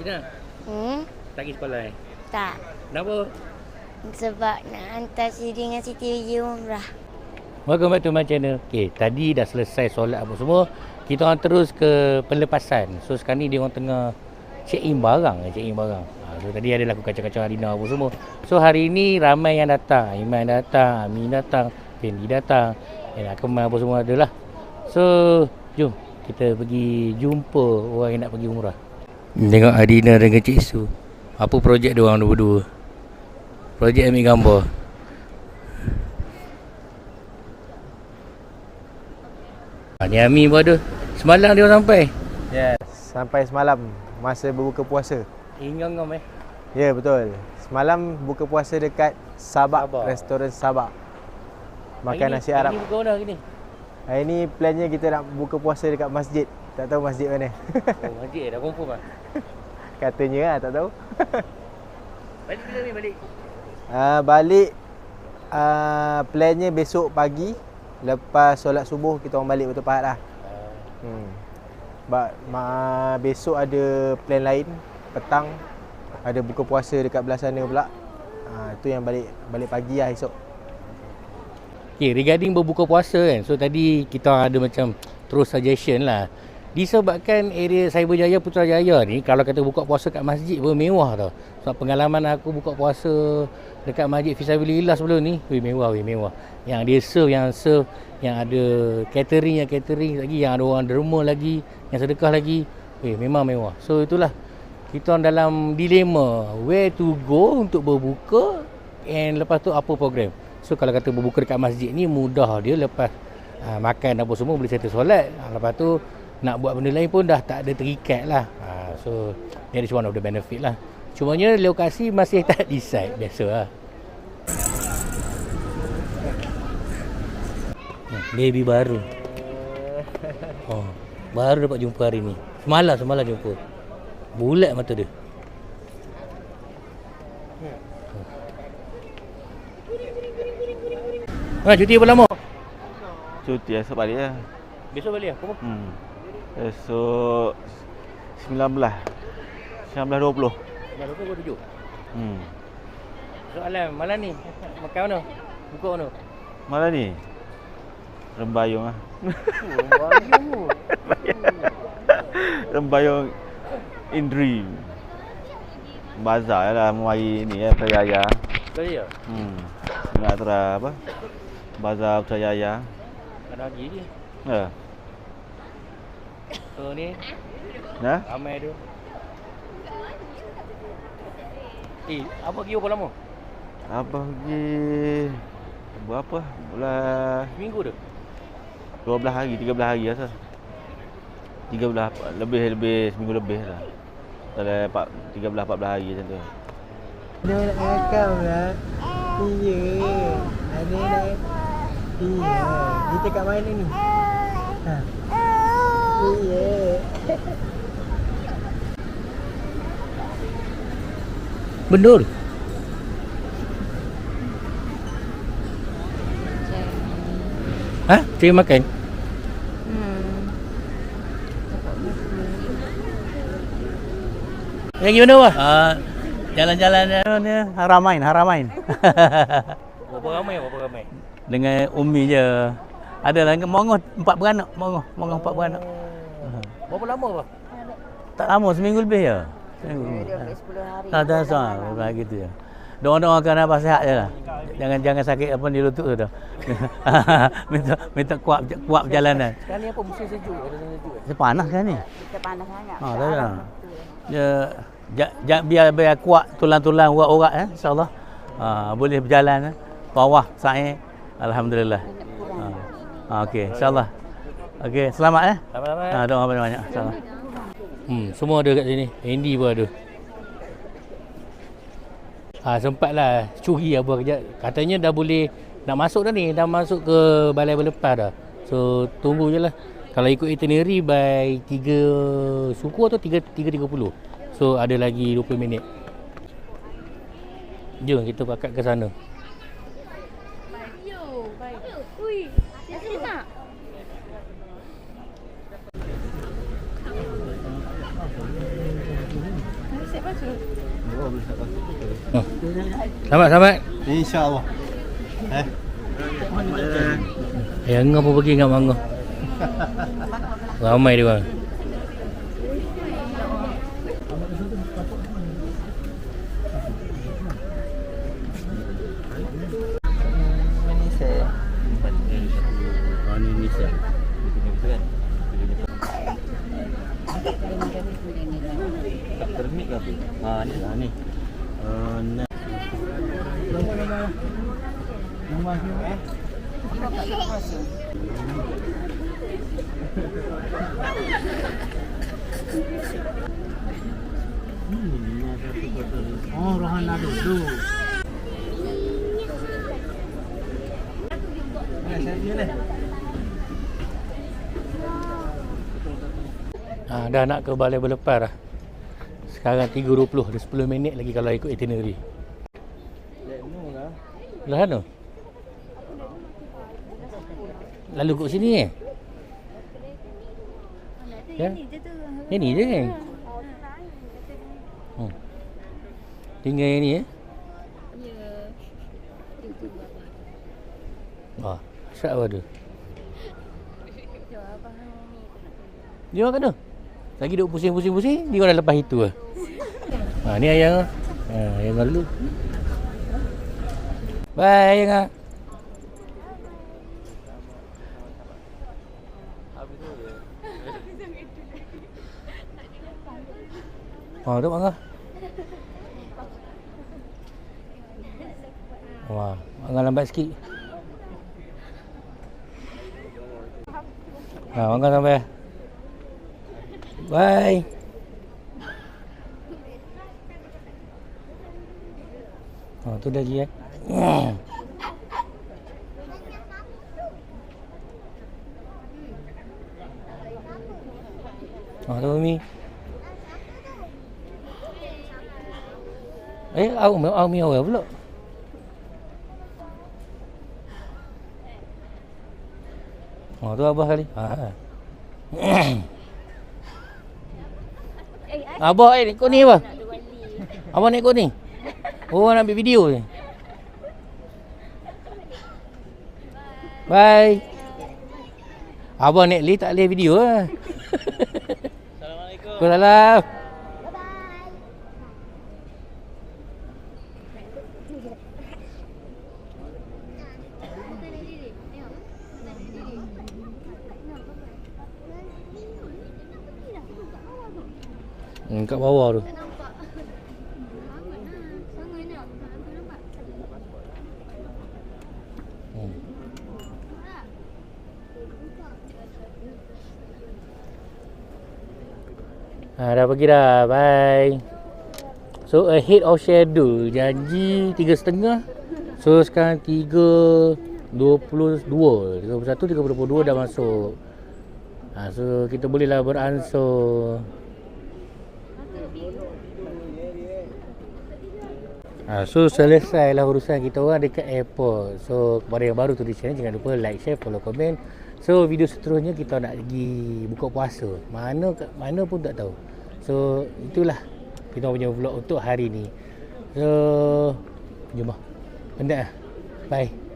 Ina, tak pergi sekolah eh? Tak. Kenapa? Sebab nak hantar Siti dengan Siti pergi umrah. Welcome back to my channel. Okay, tadi dah selesai solat apa semua. Kita orang terus ke pelepasan. So sekarang ni dia orang tengah check-in barang. So tadi ada laku kacau-kacau Harina apa semua. So hari ni ramai yang datang. Iman datang, Amin datang, Fendi datang, Akmal apa semua ada lah. So jom kita pergi jumpa orang yang nak pergi umrah. Tengok Adina dengan Cik Su. Apa projek dia orang berdua? Projek ambil gambar. Ni Ami pun ada. Semalam dia orang sampai. Yes, sampai semalam masa berbuka puasa. Ingam-ingam Ya, betul. Semalam buka puasa dekat Sabak, Sabak. restoran Sabak. Makan nasi Arab. Hari ni buka mana hari ni? Hari ni plannya kita nak buka puasa dekat masjid. Tak tahu masjid mana. Oh, masjid dah confirm lah. Katanya lah, tak tahu. Balik bila ni balik? Balik plannya besok pagi. Lepas solat subuh kita orang balik betul pahat lah. Besok ada plan lain. Petang ada buka puasa dekat belah sana pula. Itu yang balik pagi lah esok. Okay, regarding berbuka puasa kan. So tadi kita ada macam terus suggestion lah. Disebabkan area Cyberjaya Putrajaya ni kalau kata buka puasa kat masjid pun mewah tau. Sebab pengalaman aku buka puasa dekat masjid Fisabilillah sebelum ni, mewah. Yang dia serve yang ada catering lagi, yang ada orang derma lagi, yang sedekah lagi, memang mewah. So itulah kita orang dalam dilema where to go untuk berbuka and lepas tu apa program. So kalau kata berbuka dekat masjid ni mudah dia, lepas makan apa semua boleh settle solat. Lepas tu nak buat benda lain pun dah tak ada terikat lah. So ni ada one of the benefit lah. Cumanya lokasi masih tak decide, biasa lah. Baby baru. Baru dapat jumpa hari ni. Semalam jumpa. Bulat mata dia. Cuti berapa lama? Cuti esok balik lah. Besok balik lah? Apa? Esok 19, 20. Baru ke 27? Soalan malam ni makan mana? Buka mana? Malam ni Rembayung lah. Rembayung Indri. Bazar lah hari ni ya, Putrajaya. Putrajaya? Ingat apa? Bazar Putrajaya. Ada lagi je. Ya. So ni ramai tu. Apa pergi berapa lama? Apa pergi berapa? Bulan Seminggu tu? 12 hari, 13 hari rasa. 13 lebih seminggu lebih lah. Dalam 13 14 hari macam tu. Ada nak rakam lah. Iya. Ada nak. Iya. Kita kat mana ni? Iya. Betul. Cari makan? Yang gimana wah? Jalan-jalan ni Haramain. Berapa ramai? Dengan Umi je. Ada lah mongoh 4 beranak, mongoh 4 beranak. Berapa lama wah? Tak lama, seminggu lebih je. Seminggu. 10 hari. Tak salah gitu je. Doa-doakan abah sihat je lah. Jangan sakit apa di lutut tu dah. minta kuat perjalanan. Sekarang ni apa musim sejuk? Ada sejuk ke? Panas kan ni? Kita panas sangat. Tak ada. Biar kuat tulang-tulang urat-urat insya-Allah. Boleh berjalan bawah sa'i. Alhamdulillah. Okey, insya-Allah. Okey, selamat Selamat. Doa banyak-banyak insya-Allah. Semua ada kat sini. Andy pun ada. Sempatlah curi apa kejap. Katanya dah boleh nak masuk dah ni, dah masuk ke balai berlepas dah. So tunggu je lah. Kalau ikut itinerary by 3 suku atau 3.30. So ada lagi 20 minit. Jom kita pakat ke sana. Oh. Selamat. InsyaAllah. Yang ngah pun pergi dengan mangga. Ramai dia orang. Termik ke apa? Ni lah ni. Oh, Rohana dulu. Dah nak ke Balai Berlepas dah. Sekarang 3.20, ada 10 minit lagi kalau ikut itinerary. Lah mana? Lalu kat sini eh? Ya? Yang ni je kan? Tinggal yang ni eh? Asyik apa tu? Dia orang kat tu? Lagi duk pusing-pusing, dia orang dah lepas itu lah. Ni ayang lah. Ayang dulu. Bye ayang lah. Tu Mangga. Wah, Mangga lambat sikit. Mangga sampai. Bye. Tu dah lagi eh. Tu Umi. Umi awal pula. Tu Abah kali. Abah naik ikut ni apa? Abah naik ikut ni? Nak ambil video ni. Bye. Abah naik lift tak boleh video lah. Assalamualaikum. Waalaikumsalam. Kat bawah tu. Dah pergi dah. Bye. So ahead of schedule. Janji 3.30. So sekarang 3.22. 31, 3.22 dah masuk. So kita bolehlah beransur. So selesailah urusan kita orang dekat airport. So kepada yang baru tu di channel, jangan lupa like, share, follow, komen. So video seterusnya kita nak pergi buka puasa. Mana pun tak tahu. So itulah kita punya vlog untuk hari ni. So jumpa. Penat lah. Bye.